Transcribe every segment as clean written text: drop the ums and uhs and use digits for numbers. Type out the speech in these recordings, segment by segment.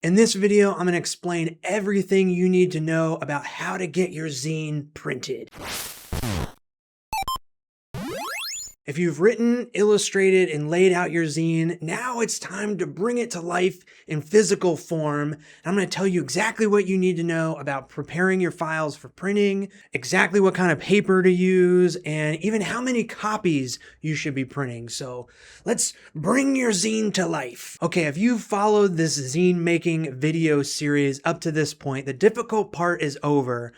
In this video, I'm going to explain everything you need to know about how to get your zine printed. If you've written, illustrated, and laid out your zine, now it's time to bring it to life in physical form. And I'm going to tell you exactly what you need to know about preparing your files for printing, exactly what kind of paper to use, and even how many copies you should be printing. So let's bring your zine to life. Okay, if you've followed this zine making video series up to this point, the difficult part is over.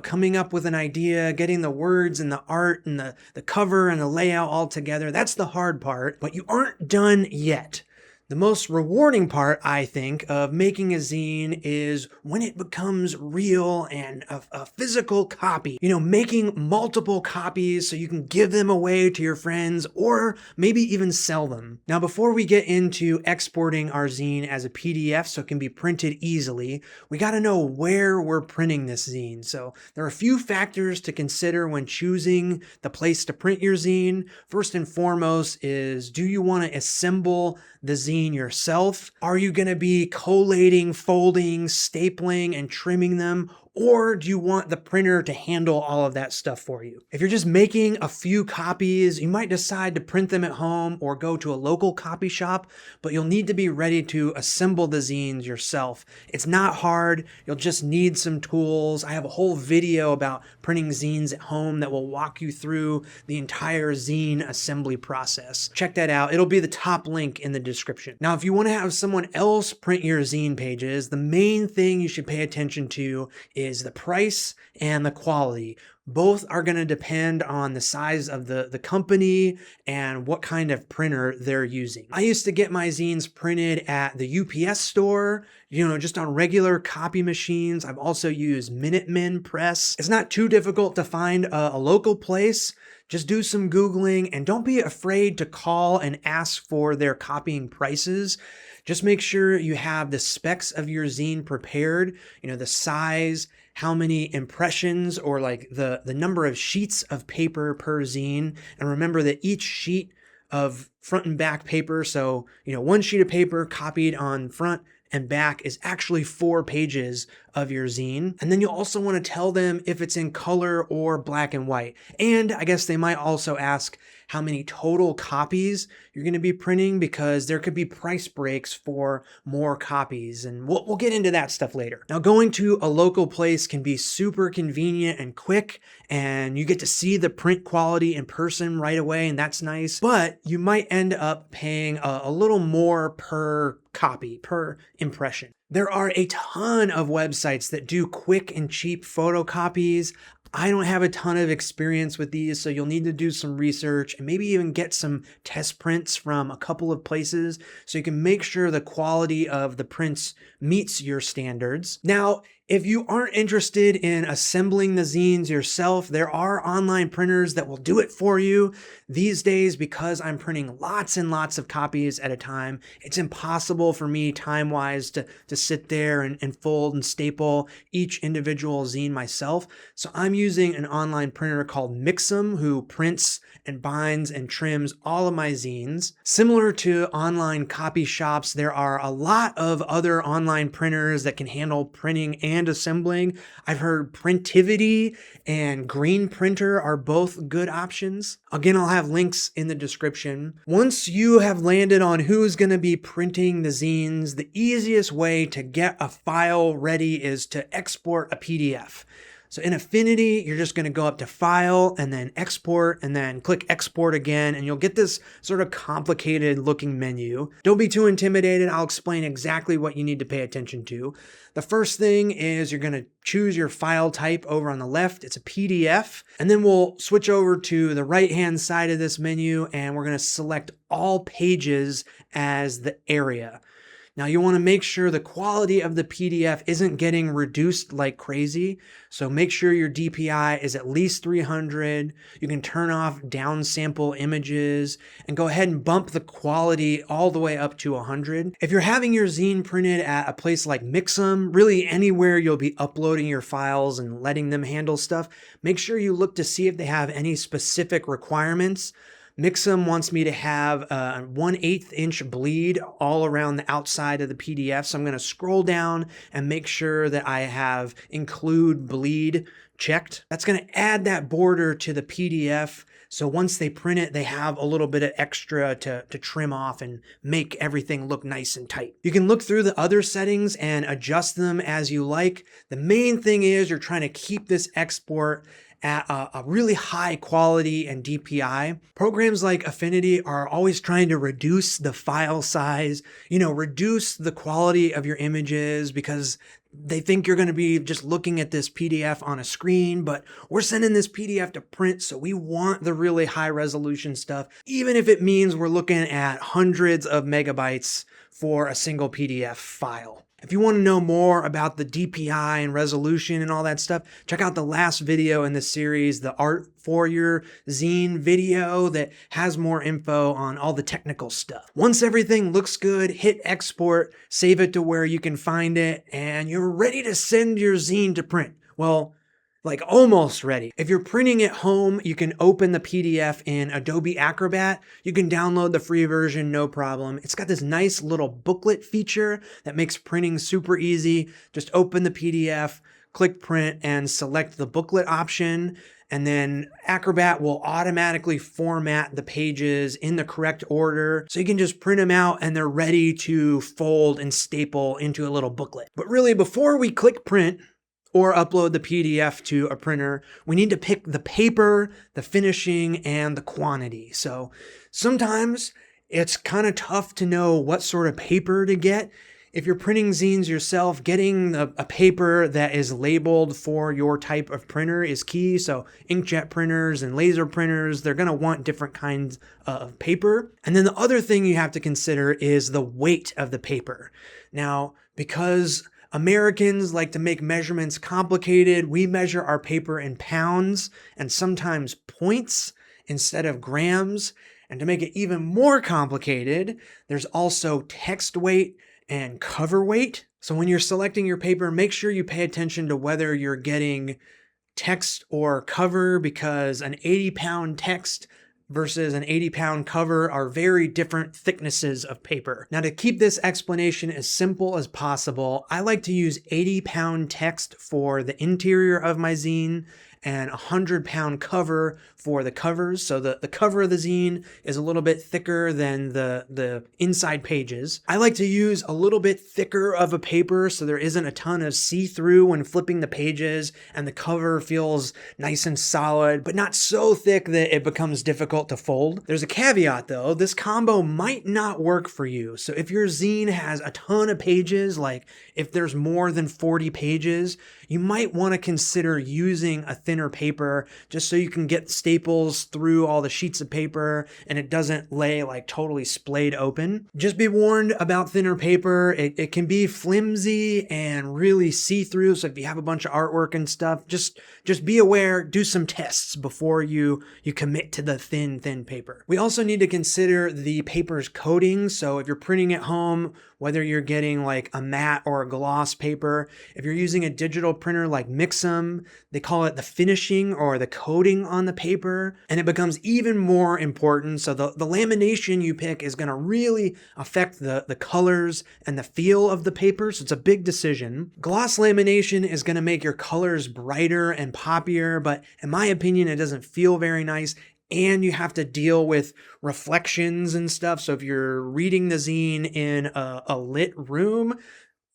Coming up with an idea, getting the words and the art and the cover and the layout all together, that's the hard part, but you aren't done yet. The most rewarding part, I think, of making a zine is when it becomes real and a physical copy. Making multiple copies so you can give them away to your friends or maybe even sell them. Now, before we get into exporting our zine as a PDF so it can be printed easily, we got to know where we're printing this zine. So there are a few factors to consider when choosing the place to print your zine. First and foremost is, do you want to assemble the zine yourself? Are you going to be collating, folding, stapling, and trimming them? Or do you want the printer to handle all of that stuff for you? If you're just making a few copies, you might decide to print them at home or go to a local copy shop, but you'll need to be ready to assemble the zines yourself. It's not hard. You'll just need some tools. I have a whole video about printing zines at home that will walk you through the entire zine assembly process. Check that out. It'll be the top link in the description. Now, if you want to have someone else print your zine pages, the main thing you should pay attention to is the price and the quality. Both are going to depend on the size of the company and what kind of printer they're using. I used to get my zines printed at the UPS store, just on regular copy machines. I've also used Minutemen Press. It's not too difficult to find a local place. Just do some Googling and don't be afraid to call and ask for their copying prices. Just make sure you have the specs of your zine prepared, the size, how many impressions, or like the number of sheets of paper per zine. And remember that each sheet of front and back paper, so, one sheet of paper copied on front and back is actually 4 pages of your zine. And then you'll also want to tell them if it's in color or black and white. And I guess they might also ask how many total copies you're going to be printing, because there could be price breaks for more copies. And we'll get into that stuff later. Now, going to a local place can be super convenient and quick, and you get to see the print quality in person right away, and that's nice. But you might end up paying a little more per copy, per impression. There are a ton of websites that do quick and cheap photocopies. I don't have a ton of experience with these, so you'll need to do some research and maybe even get some test prints from a couple of places so you can make sure the quality of the prints meets your standards. Now, if you aren't interested in assembling the zines yourself, there are online printers that will do it for you. These days, because I'm printing lots and lots of copies at a time, it's impossible for me time-wise to sit there and fold and staple each individual zine myself. So I'm using an online printer called Mixam, who prints and binds and trims all of my zines. Similar to online copy shops, there are a lot of other online printers that can handle printing and assembling. I've heard Printivity and Green Printer are both good options. Again, I'll have links in the description. Once you have landed on who's going to be printing the zines, the easiest way to get a file ready is to export a PDF. So in Affinity, you're just going to go up to File and then Export and then click Export again, and you'll get this sort of complicated looking menu. Don't be too intimidated. I'll explain exactly what you need to pay attention to. The first thing is you're going to choose your file type over on the left. It's a PDF. And then we'll switch over to the right-hand side of this menu, and we're going to select all pages as the area. Now, you want to make sure the quality of the PDF isn't getting reduced like crazy. So make sure your DPI is at least 300. You can turn off downsample images and go ahead and bump the quality all the way up to 100. If you're having your zine printed at a place like Mixam, really anywhere you'll be uploading your files and letting them handle stuff, make sure you look to see if they have any specific requirements. Mixam wants me to have a 1/8 inch bleed all around the outside of the PDF. So I'm going to scroll down and make sure that I have include bleed checked. That's going to add that border to the PDF. So once they print it, they have a little bit of extra to trim off and make everything look nice and tight. You can look through the other settings and adjust them as you like. The main thing is you're trying to keep this export at a really high quality and DPI. Programs like Affinity are always trying to reduce the file size, reduce the quality of your images because they think you're going to be just looking at this PDF on a screen, but we're sending this PDF to print, so we want the really high resolution stuff, even if it means we're looking at hundreds of megabytes for a single PDF file. If you want to know more about the DPI and resolution and all that stuff, check out the last video in this series, the Art for Your Zine video, that has more info on all the technical stuff. Once everything looks good, hit export, save it to where you can find it, and you're ready to send your zine to print. Well, like almost ready. If you're printing at home, you can open the PDF in Adobe Acrobat. You can download the free version, no problem. It's got this nice little booklet feature that makes printing super easy. Just open the PDF, click print, and select the booklet option. And then Acrobat will automatically format the pages in the correct order. So you can just print them out and they're ready to fold and staple into a little booklet. But really, before we click print, or upload the PDF to a printer, we need to pick the paper, the finishing, and the quantity. So sometimes it's kind of tough to know what sort of paper to get. If you're printing zines yourself, getting a paper that is labeled for your type of printer is key. So inkjet printers and laser printers, they're going to want different kinds of paper. And then the other thing you have to consider is the weight of the paper. Now, because Americans like to make measurements complicated, we measure our paper in pounds and sometimes points instead of grams. And to make it even more complicated, there's also text weight and cover weight. So when you're selecting your paper, make sure you pay attention to whether you're getting text or cover, because an 80-pound text versus an 80-pound cover are very different thicknesses of paper. Now, to keep this explanation as simple as possible, I like to use 80-pound text for the interior of my zine and 100-pound cover for the covers. So the cover of the zine is a little bit thicker than the inside pages. I like to use a little bit thicker of a paper so there isn't a ton of see-through when flipping the pages and the cover feels nice and solid, but not so thick that it becomes difficult to fold. There's a caveat though, this combo might not work for you. So if your zine has a ton of pages, like if there's more than 40 pages, you might want to consider using a thinner paper just so you can get staples through all the sheets of paper and it doesn't lay like totally splayed open. Just be warned about thinner paper. It can be flimsy and really see-through. So if you have a bunch of artwork and stuff, just be aware, do some tests before you commit to the thin paper. We also need to consider the paper's coating. So if you're printing at home, whether you're getting like a matte or a gloss paper, if you're using a digital printer like Mixam, they call it the finishing or the coating on the paper, and it becomes even more important. So the lamination you pick is going to really affect the colors and the feel of the paper. So it's a big decision. Gloss lamination is going to make your colors brighter and poppier, but in my opinion, it doesn't feel very nice. And you have to deal with reflections and stuff. So if you're reading the zine in a lit room,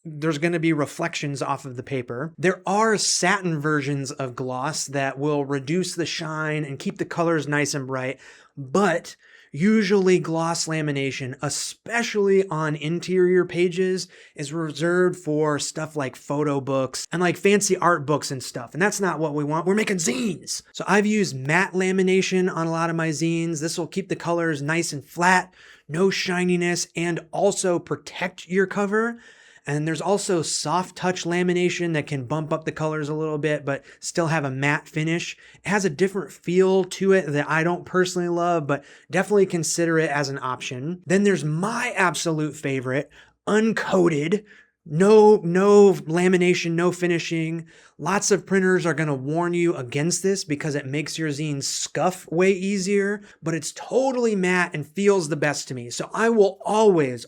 there's going to be reflections off of the paper. There are satin versions of gloss that will reduce the shine and keep the colors nice and bright, but usually gloss lamination, especially on interior pages, is reserved for stuff like photo books and like fancy art books and stuff. And that's not what we want. We're making zines. So I've used matte lamination on a lot of my zines. This will keep the colors nice and flat, no shininess, and also protect your cover. And there's also soft touch lamination that can bump up the colors a little bit, but still have a matte finish. It has a different feel to it that I don't personally love, but definitely consider it as an option. Then there's my absolute favorite, uncoated No lamination, no finishing. Lots of printers are going to warn you against this because it makes your zine scuff way easier, but it's totally matte and feels the best to me. So I will always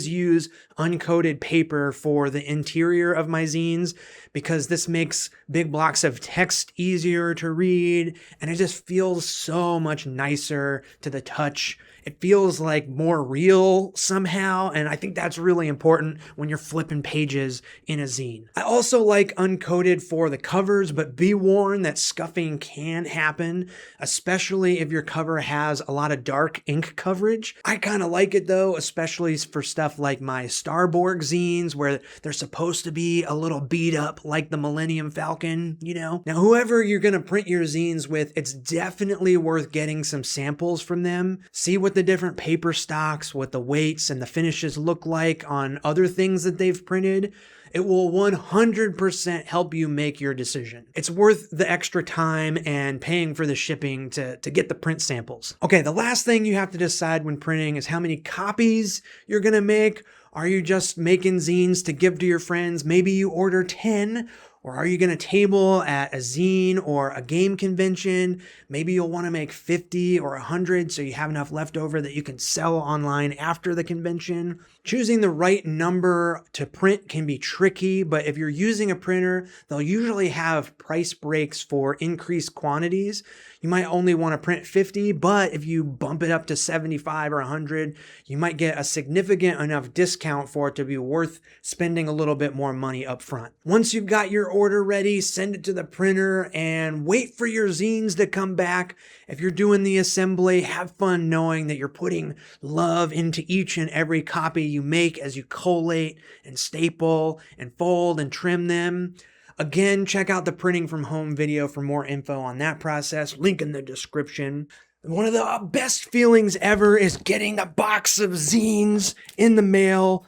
use uncoated paper for the interior of my zines because this makes big blocks of text easier to read, and it just feels so much nicer to the touch. It feels like more real somehow, and I think that's really important when you're flipping pages in a zine. I also like uncoated for the covers, but be warned that scuffing can happen, especially if your cover has a lot of dark ink coverage. I kind of like it though, especially for stuff like my Starborg zines where they're supposed to be a little beat up like the Millennium Falcon, you know? Now, whoever you're gonna print your zines with, it's definitely worth getting some samples from them. See what the different paper stocks, what the weights and the finishes look like on other things that they've printed. It will 100% help you make your decision. It's worth the extra time and paying for the shipping to get the print samples. Okay, the last thing you have to decide when printing is how many copies you're gonna make. Are you just making zines to give to your friends? Maybe you order 10. Or are you going to table at a zine or a game convention? Maybe you'll want to make 50 or 100 so you have enough left over that you can sell online after the convention. Choosing the right number to print can be tricky, but if you're using a printer, they'll usually have price breaks for increased quantities. You might only want to print 50, but if you bump it up to 75 or 100, you might get a significant enough discount for it to be worth spending a little bit more money up front. Once you've got your order ready, send it to the printer and wait for your zines to come back. If you're doing the assembly, have fun knowing that you're putting love into each and every copy you make as you collate and staple and fold and trim them. Again, check out the printing from home video for more info on that process. Link in the description. One of the best feelings ever is getting a box of zines in the mail,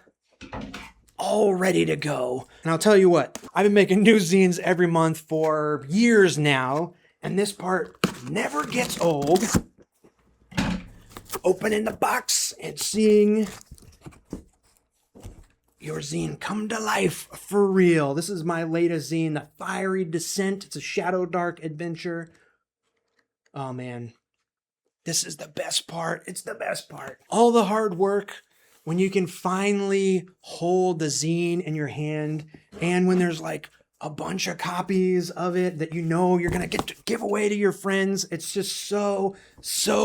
all ready to go. And I'll tell you what, I've been making new zines every month for years now, and this part never gets old. Opening the box and seeing your zine come to life for real. This is my latest zine, The Fiery Descent. It's a Shadow Dark adventure. Oh man, this is the best part. It's the best part. All the hard work when you can finally hold the zine in your hand, and when there's like a bunch of copies of it that you know you're gonna get to give away to your friends. It's just so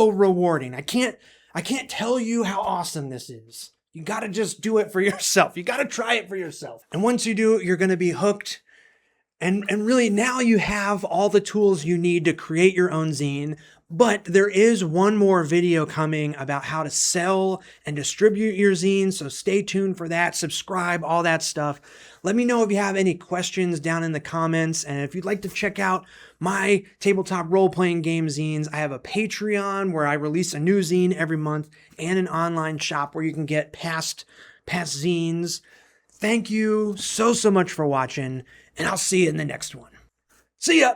rewarding. I can't tell you how awesome this is. You gotta just do it for yourself. You gotta try it for yourself. And once you do, you're gonna be hooked. And really now you have all the tools you need to create your own zine. But there is one more video coming about how to sell and distribute your zine, so stay tuned for that. Subscribe, all that stuff. Let me know if you have any questions down in the comments, and if you'd like to check out my tabletop role-playing game zines, I have a Patreon where I release a new zine every month, and an online shop where you can get past zines. Thank you so much for watching, and I'll see you in the next one. See ya!